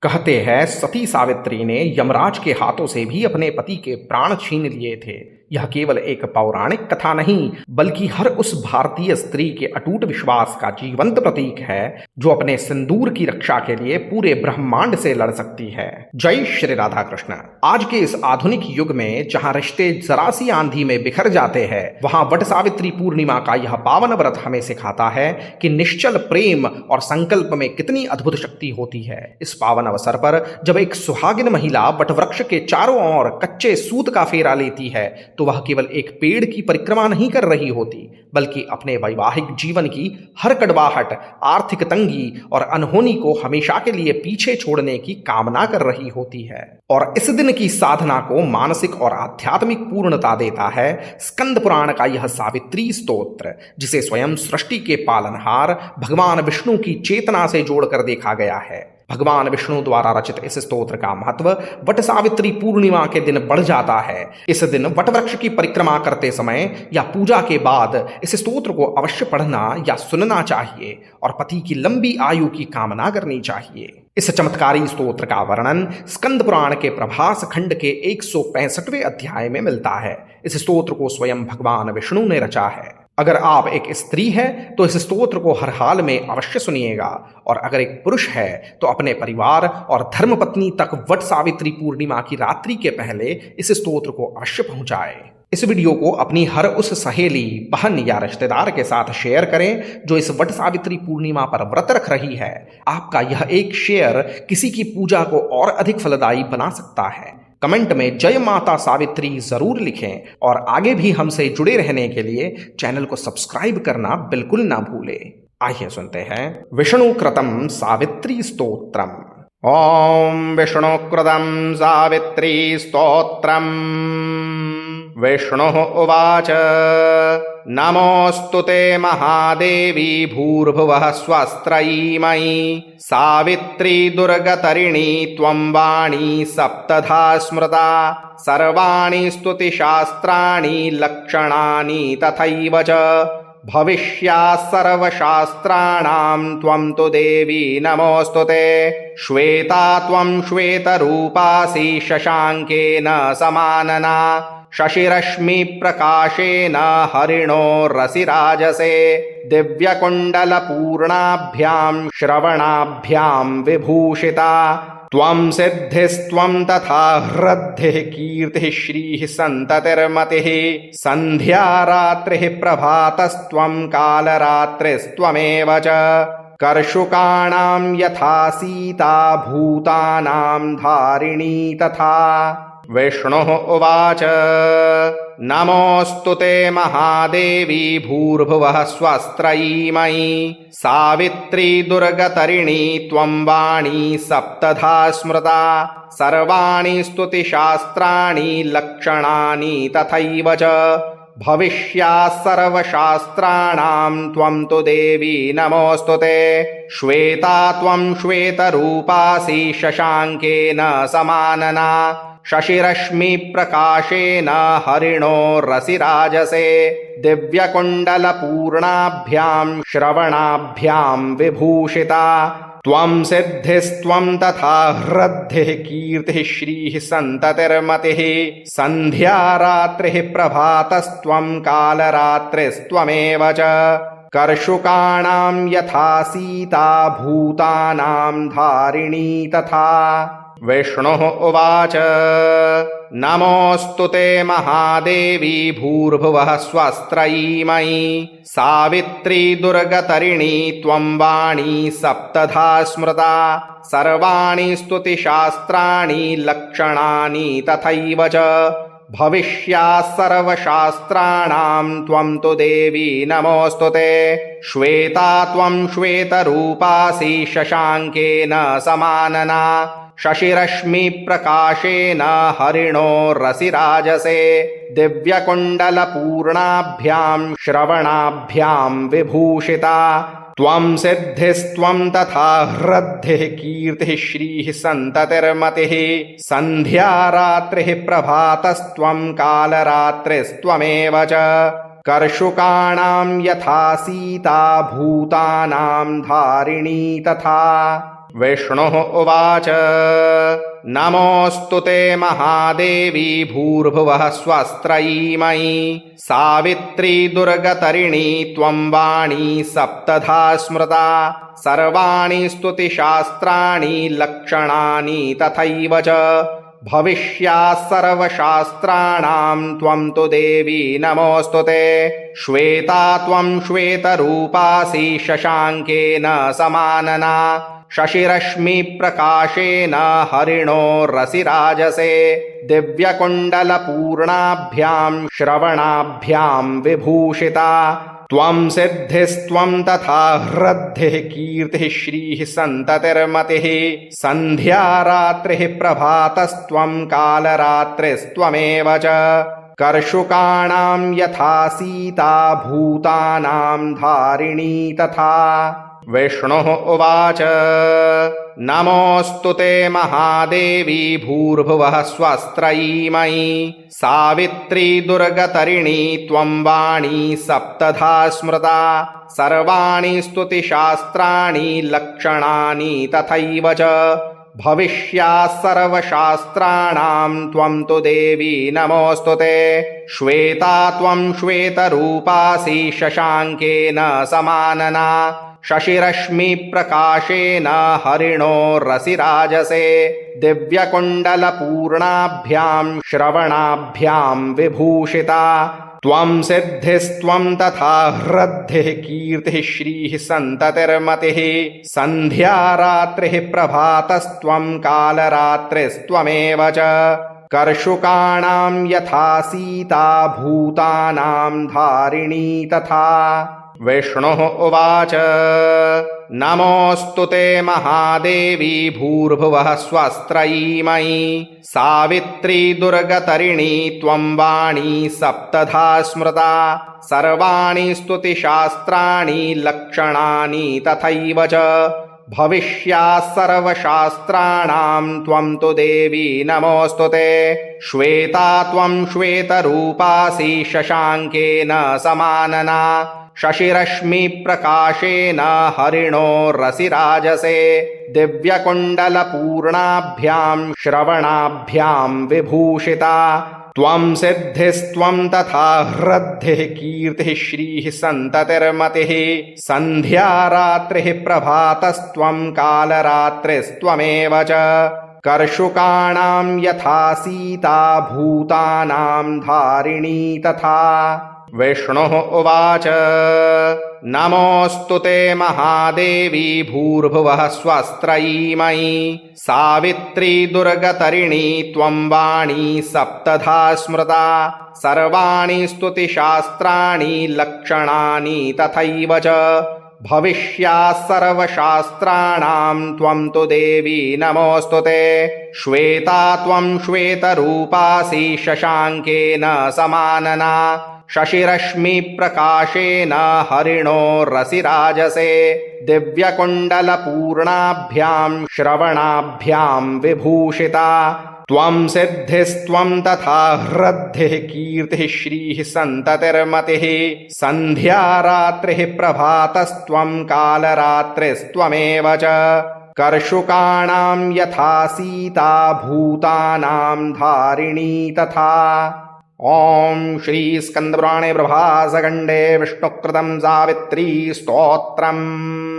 कहते हैं सती सावित्री ने यमराज के हाथों से भी अपने पति के प्राण छीन लिए थे। यह केवल एक पौराणिक कथा नहीं बल्कि हर उस भारतीय स्त्री के अटूट विश्वास का जीवंत प्रतीक है जो अपने सिंदूर की रक्षा के लिए पूरे ब्रह्मांड से लड़ सकती है। जय श्री राधा कृष्ण। आज के इस आधुनिक युग में जहां रिश्ते जरा सी आंधी में बिखर जाते हैं, वहां वट सावित्री पूर्णिमा का यह पावन व्रत हमें सिखाता है कि निश्चल प्रेम और संकल्प में कितनी अद्भुत शक्ति होती है। इस पावन अवसर पर जब एक सुहागिन महिला वटवृक्ष के चारों ओर कच्चे सूत का फेरा लेती है तो वह केवल एक पेड़ की परिक्रमा नहीं कर रही होती बल्कि अपने वैवाहिक जीवन की हर कड़वाहट, आर्थिक तंगी और अनहोनी को हमेशा के लिए पीछे छोड़ने की कामना कर रही होती है। और इस दिन की साधना को मानसिक और आध्यात्मिक पूर्णता देता है स्कंद पुराण का यह सावित्री स्तोत्र, जिसे स्वयं सृष्टि के पालनहार भगवान विष्णु की चेतना से जोड़कर देखा गया है। भगवान विष्णु द्वारा रचित इस स्तोत्र का महत्व वट सावित्री पूर्णिमा के दिन बढ़ जाता है। इस दिन वट वृक्ष की परिक्रमा करते समय या पूजा के बाद इस स्तोत्र को अवश्य पढ़ना या सुनना चाहिए और पति की लंबी आयु की कामना करनी चाहिए। इस चमत्कारी स्तोत्र का वर्णन स्कंद पुराण के प्रभास खंड के 165वें अध्याय में मिलता है। इस स्तोत्र को स्वयं भगवान विष्णु ने रचा है। अगर आप एक स्त्री है तो इस स्तोत्र को हर हाल में अवश्य सुनिएगा, और अगर एक पुरुष है तो अपने परिवार और धर्मपत्नी तक वट सावित्री पूर्णिमा की रात्रि के पहले इस स्तोत्र को अवश्य पहुंचाए। इस वीडियो को अपनी हर उस सहेली, बहन या रिश्तेदार के साथ शेयर करें जो इस वट सावित्री पूर्णिमा पर व्रत रख रही है। आपका यह एक शेयर किसी की पूजा को और अधिक फलदायी बना सकता है। कमेंट में जय माता सावित्री जरूर लिखें और आगे भी हमसे जुड़े रहने के लिए चैनल को सब्सक्राइब करना बिल्कुल ना भूलें। आइए सुनते हैं विष्णुकृतं सावित्री स्तोत्रम। ओम विष्णुकृतं सावित्री स्तोत्रम। विष्णुः उवाच नमोऽस्तु ते महादेवी भूर्भुवः स्वस्त्रयीमयी सावित्री दुर्गतरिणी त्वं वाणी सप्तधा स्मृता सर्वाणि स्तुतिशास्त्राणि लक्षणानि तथैव च भविष्याः सर्वशास्त्राणां त्वं तु देवी नमोऽस्तु ते श्वेता त्वं श्वेतरूपासि शशाङ्केन समानना शशिरश्मि प्रकाशेन हरिणो रसिराजसे दिव्यकुण्डलपूर्णाभ्यां श्रवणाभ्यां विभूषिता त्वं सिद्धिस्त्वं तथा हृद्धिः कीर्तिः श्रीः सन्ततिर्मतिः सन्ध्या रात्रिः प्रभातस्त्वं कालरात्रिस्त्वमेव च कर्षुकाणां यथा सीता भूतानां धारिणी तथा। विष्णुः उवाच नमोऽस्तु ते महादेवी भूर्भुवः स्वस्त्रयीमयी सावित्री दुर्गतरिणी त्वं वाणी सप्तधा स्मृता सर्वाणि स्तुतिशास्त्राणि लक्षणानि तथैव च भविष्याः सर्वशास्त्राणां त्वं तु देवी नमोऽस्तु ते श्वेता त्वं श्वेतरूपासि शशाङ्केन समानना शशिरश्मि प्रकाशेन हरिणो रसिराजसे दिव्यकुण्डलपूर्णाभ्यां श्रवणाभ्यां विभूषिता त्वं सिद्धिस्त्वं तथा हृद्धिः कीर्तिः श्रीः सन्ततिर्मतिः सन्ध्या रात्रिः प्रभातस्त्वं कालरात्रिस्त्वमेव च कर्षुकाणां यथा सीता भूतानां धारिणी तथा। विष्णुः उवाच नमोऽस्तु ते महादेवी भूर्भुवः स्वस्त्रयीमयी सावित्री दुर्गतरिणी त्वं वाणी सप्तधा स्मृता सर्वाणि स्तुतिशास्त्राणि लक्षणानि तथैव च भविष्याः सर्वशास्त्राणां त्वं तु देवी नमोऽस्तु ते श्वेता त्वं श्वेतरूपासि शशाङ्केन समानना शशिरश्मि प्रकाशेन हरिणो रसिराजसे दिव्यकुण्डलपूर्णाभ्यां श्रवणाभ्यां विभूषिता त्वं सिद्धिस्त्वं तथा हृद्धिः कीर्तिः श्रीः सन्ततिर्मतिः सन्ध्या रात्रिः प्रभातस्त्वं कालरात्रिस्त्वमेव च कर्षुकाणां यथा सीता भूतानां धारिणी तथा। विष्णुः उवाच नमोऽस्तु ते महादेवी भूर्भुवः स्वस्त्रयीमयी सावित्री दुर्गतरिणी त्वं वाणी सप्तधा स्मृता सर्वाणि स्तुतिशास्त्राणि लक्षणानि तथैव च भविष्याः सर्वशास्त्राणां त्वं तु देवी नमोऽस्तु ते श्वेता त्वं श्वेतरूपासि शशाङ्केन समानना शशिरश्मिप्रकाशेन हरिणोरसिराजसे दिव्यकुण्डलपूर्णाभ्यां श्रवणाभ्यां विभूषिता त्वं सिद्धिस्त्वं तथा हृद्धिः कीर्तिः श्रीः सन्ततिर्मतिः सन्ध्या रात्रिः प्रभातस्त्वं कालरात्रिस्त्वमेव च कर्षुकाणां यथा सीता भूतानां धारिणी तथा विष्णुः उवाच नमोऽस्तु ते महादेवी भूर्भुवः स्वस्त्रयीमयी सावित्री दुर्गतरिणी त्वं वाणी सप्तधा स्मृता सर्वाणि स्तुतिशास्त्राणि लक्षणानि तथैव च भविष्याः सर्वशास्त्राणां त्वं तु देवी नमोऽस्तु ते श्वेता त्वं श्वेतरूपासि शशाङ्केन समानना शशिरश्मिप्रकाशेन हरिणोरसिराजसे दिव्यकुण्डलपूर्णाभ्यां श्रवणाभ्यां विभूषिता त्वं सिद्धिस्त्वं तथा हृद्धिः कीर्तिः श्रीः सन्ततिर्मतिः सन्ध्या रात्रिः प्रभातस्त्वं कालरात्रिस्त्वमेव च कर्षुकाणां यथा सीता भूतानां धारिणी तथा विष्णुः उवाच नमोऽस्तु ते महादेवी भूर्भुवः स्वस्त्रयीमयी सावित्री दुर्गतरिणी त्वं वाणी सप्तधा स्मृता सर्वाणि स्तुतिशास्त्राणि लक्षणानि तथैव च भविष्याः सर्वशास्त्राणां त्वं तु देवी नमोऽस्तु ते श्वेता त्वं श्वेतरूपासि शशाङ्केन समानना शशिरश्मिप्रकाशेन हरिणोरसिराजसे दिव्यकुण्डलपूर्णाभ्यां श्रवणाभ्यां विभूषिता त्वं सिद्धिस्त्वं तथा हृद्धिः कीर्तिः श्रीः सन्ततिर्मतिः सन्ध्या रात्रिः प्रभातस्त्वं कालरात्रिस्त्वमेव च कर्षुकाणां यथा सीता भूतानां धारिणी तथा विष्णुः उवाच नमोऽस्तु ते महादेवी भूर्भुवः स्वस्त्रयीमयी सावित्री दुर्गतरिणी त्वं वाणी सप्तधा स्मृता सर्वाणि स्तुतिशास्त्राणि लक्षणानि तथैव च भविष्याः सर्वशास्त्राणां त्वं तु देवी नमोऽस्तु ते श्वेता त्वं श्वेतरूपासि शशाङ्केन समानना शशिरश्मिप्रकाशेन हरिणोरसिराजसे दिव्यकुण्डलपूर्णाभ्यां श्रवणाभ्यां विभूषिता त्वं सिद्धिस्त्वं तथा हृद्धिः कीर्तिः श्रीः सन्ततिर्मतिः सन्ध्या रात्रिः प्रभातस्त्वं कालरात्रिस्त्वमेव च कर्षुकाणां यथा सीता भूतानां धारिणी तथा ॐ श्री स्कंदपुराणे प्रभासखण्डे विष्णुकृतं सावित्री स्तोत्रम्।